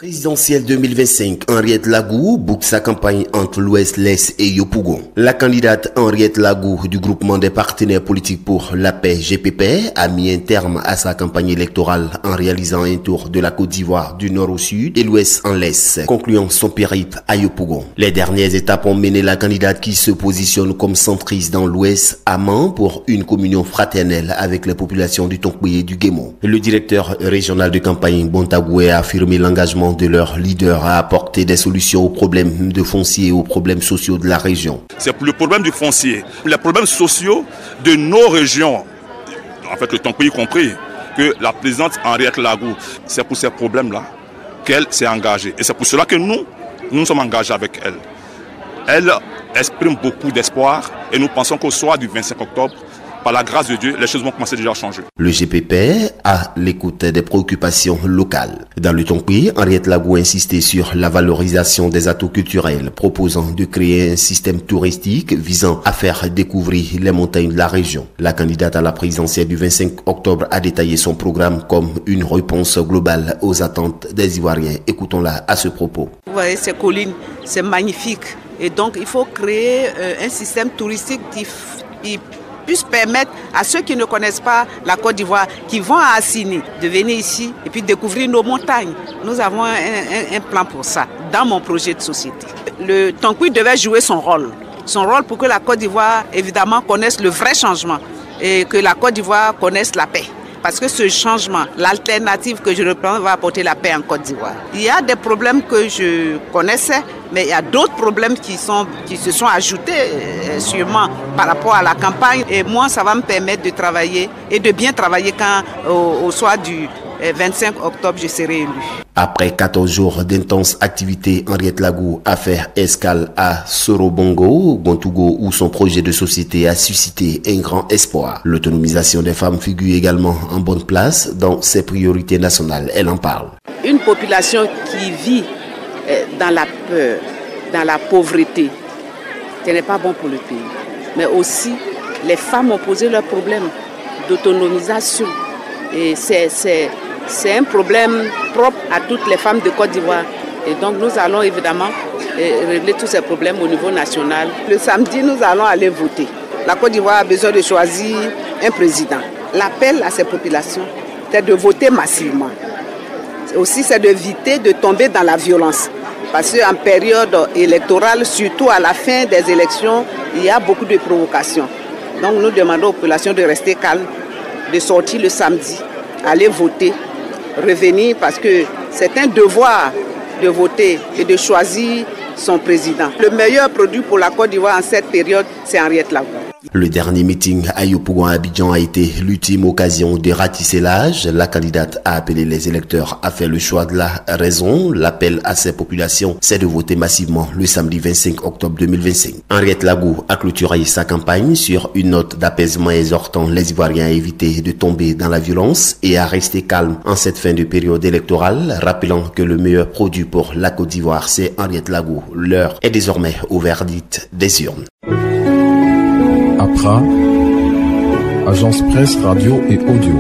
Présidentielle 2025, Henriette Lagou boucle sa campagne entre l'Ouest, l'Est et Yopougon. La candidate Henriette Lagou du groupement des partenaires politiques pour la paix GPP a mis un terme à sa campagne électorale en réalisant un tour de la Côte d'Ivoire du nord au sud et l'Ouest en l'Est, concluant son périple à Yopougon. Les dernières étapes ont mené la candidate qui se positionne comme centriste dans l'Ouest à Mans pour une communion fraternelle avec les populations du Tonkoué et du Guémon. Le directeur régional de campagne Bontagoué a affirmé l'engagement de leur leader à apporter des solutions aux problèmes de foncier et aux problèmes sociaux de la région. C'est le problème du foncier, les problèmes sociaux de nos régions, en fait le Tonkoué y compris, que la présidente Henriette Lagou, c'est pour ces problèmes-là qu'elle s'est engagée. Et c'est pour cela que nous sommes engagés avec elle. Elle exprime beaucoup d'espoir et nous pensons qu'au soir du 25 octobre, par la grâce de Dieu, les choses vont commencer déjà à changer. Le GPP a l'écoute des préoccupations locales. Dans le Tonkoué, Henriette Lagou a insisté sur la valorisation des atouts culturels, proposant de créer un système touristique visant à faire découvrir les montagnes de la région. La candidate à la présidentielle du 25 octobre a détaillé son programme comme une réponse globale aux attentes des Ivoiriens. Écoutons-la à ce propos. Vous voyez ces collines, c'est magnifique. Et donc, il faut créer un système touristique qui puisse permettre à ceux qui ne connaissent pas la Côte d'Ivoire, qui vont à Assini, de venir ici et puis découvrir nos montagnes. Nous avons un plan pour ça, dans mon projet de société. Le Tonkoué devait jouer son rôle pour que la Côte d'Ivoire, évidemment, connaisse le vrai changement et que la Côte d'Ivoire connaisse la paix. Parce que ce changement, l'alternative que je reprends, va apporter la paix en Côte d'Ivoire. Il y a des problèmes que je connaissais, mais il y a d'autres problèmes qui se sont ajoutés sûrement par rapport à la campagne. Et moi, ça va me permettre de travailler et de bien travailler quand au soir du 25 octobre, je serai élu. Après 14 jours d'intenses activités, Henriette Lagou a fait escale à Sorobongo, Gontougo, où son projet de société a suscité un grand espoir. L'autonomisation des femmes figure également en bonne place dans ses priorités nationales. Elle en parle. Une population qui vit dans la peur, dans la pauvreté, ce n'est pas bon pour le pays. Mais aussi, les femmes ont posé leurs problèmes d'autonomisation. Et c'est un problème propre à toutes les femmes de Côte d'Ivoire. Et donc nous allons évidemment régler tous ces problèmes au niveau national. Le samedi, nous allons aller voter. La Côte d'Ivoire a besoin de choisir un président. L'appel à ces populations, c'est de voter massivement. Aussi, c'est d'éviter de tomber dans la violence. Parce qu'en période électorale, surtout à la fin des élections, il y a beaucoup de provocations. Donc nous demandons aux populations de rester calmes, de sortir le samedi, aller voter, revenir parce que c'est un devoir de voter et de choisir son président. Le meilleur produit pour la Côte d'Ivoire en cette période, c'est Henriette Lagou. Le dernier meeting à Yopougon à Abidjan a été l'ultime occasion de ratisser l'âge. La candidate a appelé les électeurs à faire le choix de la raison. L'appel à ces populations, c'est de voter massivement le samedi 25 octobre 2025. Henriette Lagou a clôturé sa campagne sur une note d'apaisement exhortant les Ivoiriens à éviter de tomber dans la violence et à rester calme en cette fin de période électorale, rappelant que le meilleur produit pour la Côte d'Ivoire, c'est Henriette Lagou. L'heure est désormais au verdict des urnes. APRA, Agence Presse, Radio et Audio.